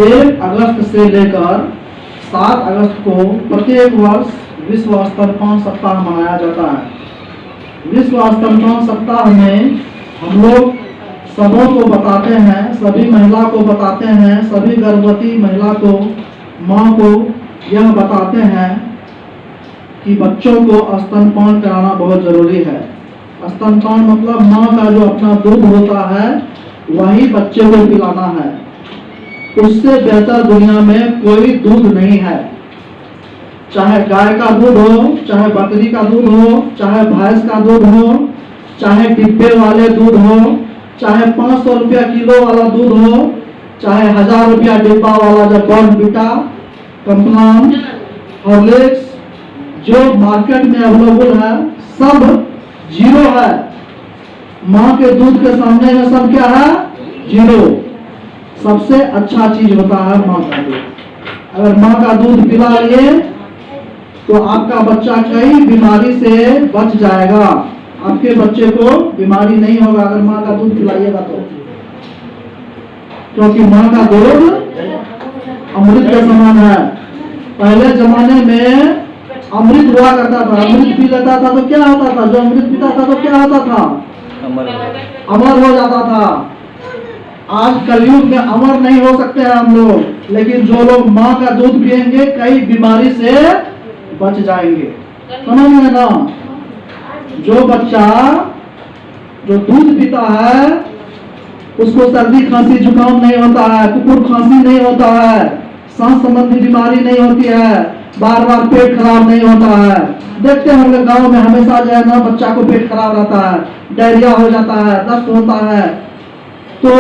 1 अगस्त से लेकर 7 अगस्त को प्रत्येक वर्ष विश्व स्तनपान सप्ताह मनाया जाता है। विश्व स्तनपान सप्ताह में हम लोग सबों को बताते हैं, सभी महिला को बताते हैं, सभी गर्भवती महिला को, माँ को यह बताते हैं कि बच्चों को स्तनपान कराना बहुत जरूरी है। स्तनपान मतलब माँ का जो अपना दूध होता है वही बच्चे को पिलाना है। उससे बेहतर दुनिया में कोई दूध नहीं है। चाहे गाय का दूध हो, चाहे बकरी का दूध हो, चाहे भैंस का दूध हो, चाहे डिब्बे वाले दूध हो, चाहे 500 रुपया किलो वाला दूध हो, चाहे 1000 रुपया डिब्बा वाला जो बॉर्नविटा, कम्प्लान, हॉर्लिक्स जो मार्केट में अवेलेबल है सब जीरो है। माँ के दूध के सामने में सब क्या है? जीरो। सबसे अच्छा चीज होता है माँ का दूध। अगर माँ का दूध पिला लिए तो आपका बच्चा कई बीमारी से बच जाएगा। आपके बच्चे को बीमारी नहीं होगा अगर माँ का दूध पिलाइएगा तो, क्योंकि माँ का दूध अमृत के समान है। पहले जमाने में अमृत हुआ करता था, अमृत पी लेता था तो क्या होता था? जो अमृत पीता था तो क्या होता था? अमर हो जाता था। आज कलयुग में अमर नहीं हो सकते हैं हम लोग, लेकिन जो लोग माँ का दूध पिएंगे कई बीमारी से बच जाएंगे। समझ में ना? जो बच्चा जो दूध पीता है उसको सर्दी खांसी जुकाम नहीं होता है, कुकुर खांसी नहीं होता है, सांस संबंधी बीमारी नहीं होती है, बार बार पेट खराब नहीं होता है। देखते हैं हम लोग गाँव में हमेशा जो है ना बच्चा को पेट खराब रहता है, डायरिया हो जाता है, दस्त होता है। तो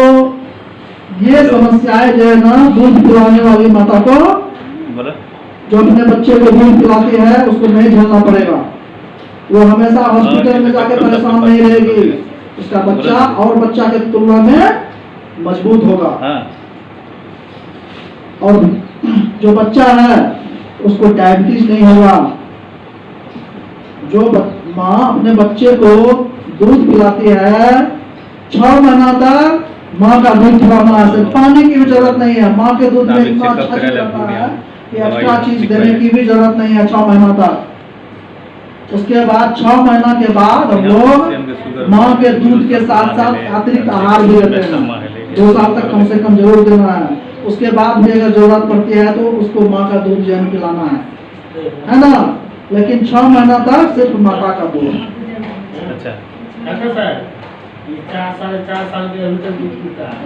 ये समस्याएं जो है ना दूध पिलाने वाली माता को, जो अपने बच्चे को दूध पिलाती है उसको नहीं झेलना पड़ेगा। वो हमेशा हॉस्पिटल में जाके परेशान नहीं रहेगी। उसका बच्चा और बच्चा के तुलना में मजबूत होगा। और जो बच्चा है उसको डायबिटीज नहीं होगा। जो माँ अपने बच्चे को दूध पिलाती है 6 महीना तक माँ का दूध पिलाना है, सिर्फ पानी की भी जरूरत नहीं है। माँ के दूध में इतना अच्छा चीज रहता है कि एक्स्ट्रा चीज देने की भी जरूरत नहीं है 6 महीना तक। उसके बाद 6 महीना के बाद हम लोग माँ के दूध के साथ साथ अतिरिक्त आहार भी देते हैं। 2 साल तक कम से कम जरूर देना है। उसके बाद भी अगर जरूरत पड़ती है तो उसको माँ का दूध जो है पिलाना है ना? लेकिन 6 महीना तक सिर्फ माता का दूध। अच्छा, 4 साल के अभी तक दूध पीता है।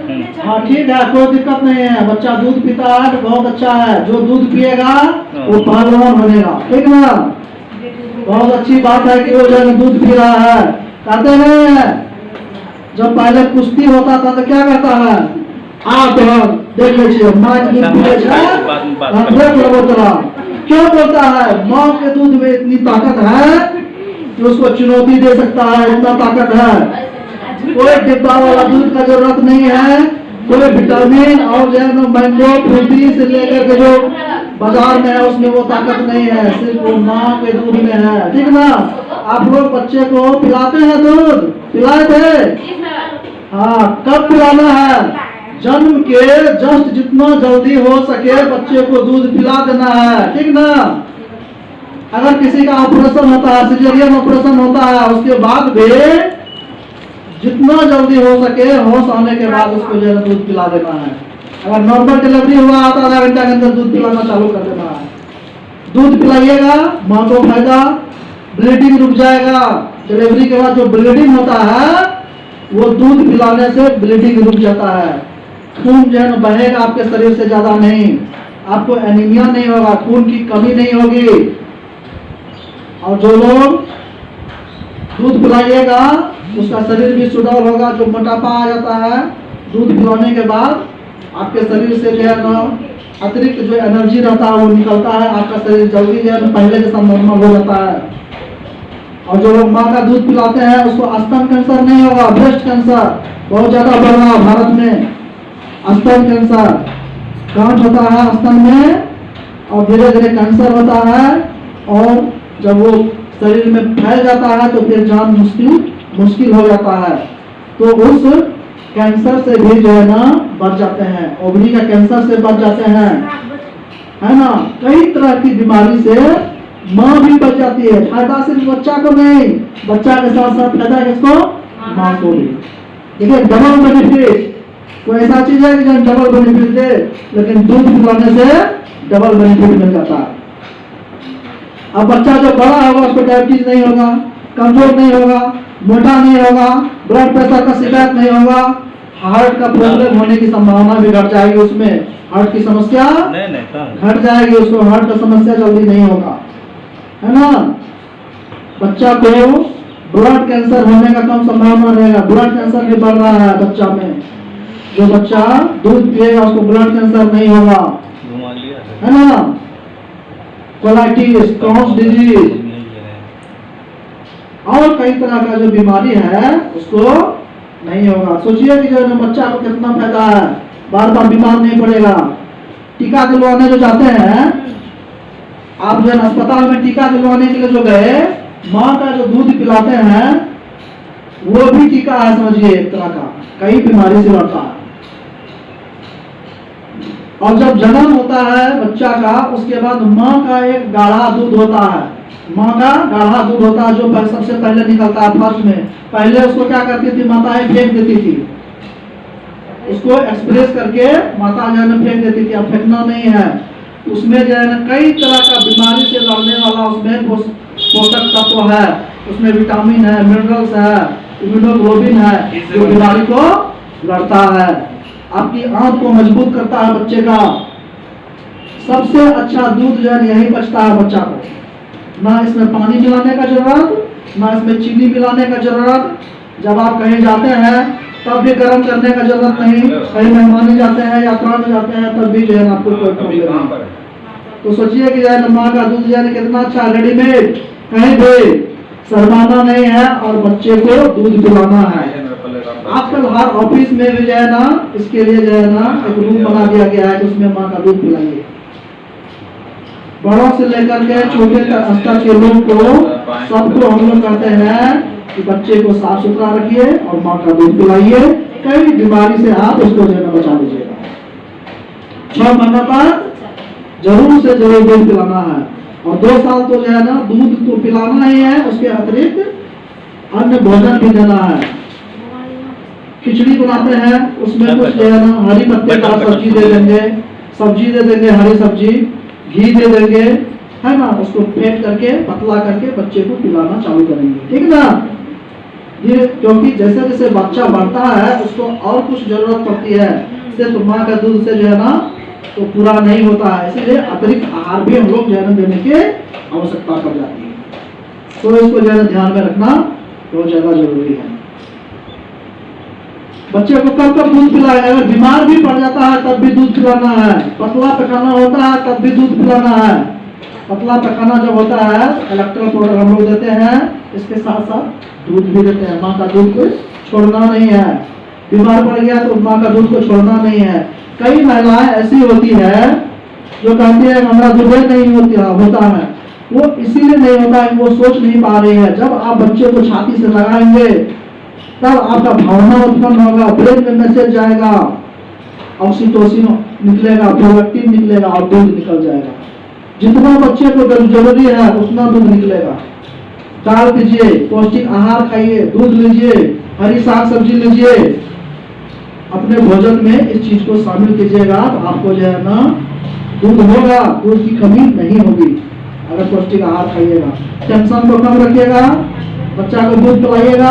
हाँ ठीक है, कोई दिक्कत नहीं है। बच्चा दूध पीता है तो बहुत अच्छा है। जो दूध पिएगा वो पहलवान बनेगा, ठीक ना? बहुत अच्छी बात है कि वो जो दूध पी रहा है। कहते हैं जब पहले कुश्ती होता था तो क्या कहता है? आप देख लीजिए माँ के दूध पी क्यों बोलता है? माँ के दूध में इतनी ताकत है कि उसको चुनौती दे सकता है, इतना ताकत है। कोई डिब्बा वाला दूध का जरूरत नहीं है। कोई विटामिन और जो है ना मैंगो फ्रूटी से लेकर के जो बाजार में है उसमें वो ताकत नहीं है, सिर्फ वो माँ के दूध में है, ठीक ना? आप लोग बच्चे को पिलाते हैं दूध? पिलाए थे? हाँ, कब पिलाना है? जन्म के जस्ट जितना जल्दी हो सके बच्चे को दूध पिला देना है, ठीक ना? अगर किसी का ऑपरेशन होता है, सिजेरियन ऑपरेशन होता है, उसके बाद भी जितना जल्दी हो सके होश आने के बाद उसको जो है दूध पिला देना है। अगर नॉर्मल डिलीवरी हुआ तो आधा घंटा के अंदर दूध पिलाना चालू कर देना है। दूध पिलाइएगा, माँ को फायदा, ब्लीडिंग रुक जाएगा। डिलीवरी के बाद जो ब्लीडिंग होता है वो दूध पिलाने से ब्लीडिंग रुक जाता है। खून जो है बहेगा आपके शरीर से ज्यादा नहीं, आपको एनीमिया नहीं होगा, खून की कमी नहीं होगी। और जो लोग दूध पिलाइएगा उसका शरीर भी सुडौल होगा। जो मोटापा आ जाता है दूध पिलाने के बाद आपके शरीर से जो है ना अतिरिक्त जो एनर्जी रहता है वो निकलता है। आपका शरीर जल्दी जो है पहले के साथ नॉर्मल हो जाता है। और जो लोग माँ का दूध पिलाते हैं उसको स्तन कैंसर नहीं होगा। ब्रेस्ट कैंसर बहुत ज्यादा बढ़ रहा है भारत में। स्तन कैंसर गांठ होता है स्तन में और धीरे धीरे कैंसर होता है, और जब वो शरीर में फैल जाता है तो फिर जान मुश्किल हो जाता है। तो उस कैंसर से भी जो है ना बच जाते हैं, ओवरी का कैंसर से बच जाते हैं, है ना। कई तरह की बीमारी से माँ भी बच जाती है। फायदा सिर्फ बच्चा को नहीं, बच्चा के साथ साथ फायदा किसको, माँ को भी। देखिए डबल बेनिफिट, कोई ऐसा चीज है कि जो डबल बेनिफिट दे, लेकिन दूध पिलाने से डबल बेनिफिट मिल जाता है। अब बच्चा जो बड़ा होगा उसको डायबिटीज नहीं होगा, कमजोर नहीं होगा, मोटा नहीं होगा, ब्लड प्रेशर का शिकायत नहीं होगा, हार्ट का प्रॉब्लम होने की संभावना भी घट जाएगी, उसमें हार्ट की समस्या घट जाएगी, उसको हार्ट का समस्या जल्दी नहीं होगा, है ना। बच्चा को ब्लड कैंसर होने का कम संभावना रहेगा, ब्लड कैंसर भी बढ़ रहा है बच्चा में। जो बच्चा दूध पिएगा उसको ब्लड कैंसर नहीं होगा, है ना। कोलाइटिस, क्रॉन्स डिजीज और कई तरह का जो बीमारी है उसको नहीं होगा। सोचिए कि जो है बच्चा को कितना फायदा है, बार बार बीमार नहीं पड़ेगा। टीका दिलवाने जो जाते हैं, आप जो है अस्पताल में टीका दिलवाने के लिए जो गए, माँ का जो दूध पिलाते हैं वो भी टीका है, समझिए एक तरह का, कई बीमारी से लड़ता है। और जब जन्म होता है बच्चा का, उसके बाद माँ का एक गाढ़ा दूध होता है, माँ का गाढ़ा दूध होता है जो सबसे पहले निकलता है फर्स्ट में। पहले उसको क्या करती थी माताएं, फेंक देती थी, उसको एक्सप्रेस करके माता जो है ना फेंक देती थी। अब फेंकना नहीं है, उसमें जो है ना कई तरह का बीमारी से लड़ने वाला उसमें पोषक तत्व है, उसमें विटामिन है, मिनरल्स है, इम्यूनोग्लोबिन है, जो बीमारी को लड़ता है। आपकी आंत को मजबूत करता है बच्चे का। सबसे अच्छा दूध जो है यही बचता है बच्चा को, ना इसमें पानी मिलाने का जरूरत, ना इसमें चीनी मिलाने का जरूरत। जब आप कहीं जाते हैं तब भी गर्म करने का जरूरत नहीं, कहीं मेहमान जाते हैं, यात्रा में जाते हैं, तब भी जो है आपको कोई प्रॉब्लम नहीं। तो सोचिए कि जो है माँ का दूध जो है कितना अच्छा, रेडीमेड, कहीं भी शर्माना नहीं है और बच्चे को दूध पिलाना है। आजकल हर ऑफिस में भी जो है ना इसके लिए जो है ना एक रूम बना दिया गया है कि उसमें माँ का दूध पिलाइए। बड़ों से लेकर के छोटे स्तर के लोग को सबको हम लोग कहते हैं कि बच्चे को साफ सुथरा रखिए और माँ का दूध पिलाइए, कई बीमारी से आप उसको जो है बचा लीजिएगा। 6 महीना तक जरूर से जरूर दूध पिलाना है, और 2 साल तो जो है ना दूध तो पिलाना ही है, उसके अतिरिक्त अन्य भोजन भी देना है। खिचड़ी बनाते हैं उसमें कुछ जो है ना हरी पत्ते का सब्जी दे देंगे, सब्जी दे देंगे, हरी सब्जी, घी दे देंगे, है ना। उसको फेंट करके पतला करके बच्चे को पिलाना चालू करेंगे, ठीक ना। ये क्योंकि जैसे जैसे बच्चा बढ़ता है उसको और कुछ जरूरत पड़ती है, सिर्फ माँ का दूध से जो है ना तो पूरा नहीं होता है, इसीलिए अतिरिक्त आहार भी हम लोग जो है देने की आवश्यकता पड़ जाती है। तो इसको जो है ध्यान में रखना बहुत ज्यादा जरूरी है। बच्चे को कब कब दूध पिलाए, अगर बीमार भी पड़ जाता है तब भी दूध पिलाना है, पतला पैखाना होता है तब भी दूध पिलाना है। पतला पैखाना जब होता है इलेक्ट्रल पाउडर हम लोग देते हैं, इसके साथ साथ दूध भी देते हैं। माँ का दूध को छोड़ना नहीं है, बीमार पड़ गया तो माँ का दूध को छोड़ना नहीं है। कई महिलाएं ऐसी होती है जो कहती है हमारा दूध नहीं होता है, वो इसीलिए नहीं होता है, वो सोच नहीं पा रही है। जब आप बच्चे को छाती से लगाएंगे तब आपका भावना उत्पन्न होगा, ब्रेन में मैसेज जाएगा, ऑक्सीटोसिन निकलेगा, प्रोलैक्टिन निकलेगा और दूध निकल जाएगा। जितना बच्चे को जरूरी है उतना दूध निकलेगा। दाल पीजिए, पौष्टिक आहार खाइए, दूध लीजिए, हरी साग सब्जी लीजिए, अपने भोजन में इस चीज को शामिल कीजिएगा तो आपको जो है ना दूध होगा, दूध की कमी नहीं होगी अगर पौष्टिक आहार खाइएगा। टेंशन को कम रखिएगा, बच्चा को दूध पिलाइएगा,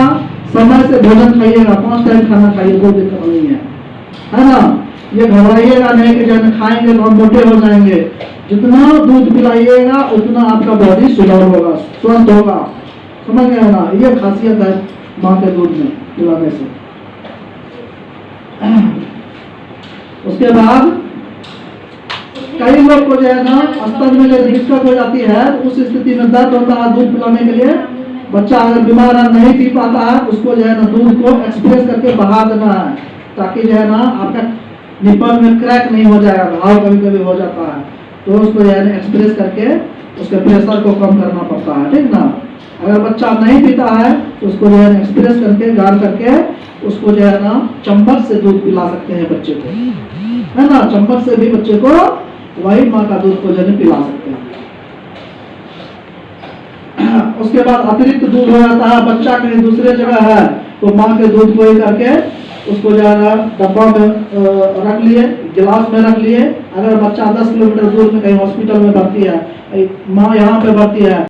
समय से भोजन खाइएगा, 5 टाइम खाना खाइए, कोई दिक्कत नहीं है ना। ये घबराइएगा नहीं कि जब खाएंगे तो हम मोटे हो जाएंगे। जितना दूध पिलाइएगा उतना आपका बॉडी सुडौल होगा, स्वस्थ होगा, समझ गए ना। ये खासियत है माँ के दूध में पिलाने से। उसके बाद कई लोग को जो है ना स्तन में जब दिक्कत हो जाती है तो उस स्थिति में दर्द होता है दूध पिलाने के लिए। बच्चा अगर बीमार है नहीं पी पाता है उसको जो है ना दूध को एक्सप्रेस करके बहा देना है, ताकि जो है ना आपका निपल में क्रैक नहीं हो जाएगा, घाव कभी कभी हो जाता है तो उसको जो है ना एक्सप्रेस करके उसके प्रेशर को कम करना पड़ता है, ठीक ना। अगर बच्चा नहीं पीता है तो उसको जो है एक्सप्रेस करके गाढ़ करके उसको जो है ना चम्मच से दूध पिला सकते हैं बच्चे को, है ना। चम्मच से भी बच्चे को वही माँ का दूध को जो है पिला सकते हैं। उसके बाद अतिरिक्त दूध हो जाता है, बच्चा कहीं दूसरे जगह है तो माँ के दूध को ही करके उसको जो है ना डब्बा में रख लिए, गिलास में रख लिए। अगर बच्चा 10 किलोमीटर दूर में कहीं हॉस्पिटल में भर्ती है, माँ यहाँ पे भर्ती है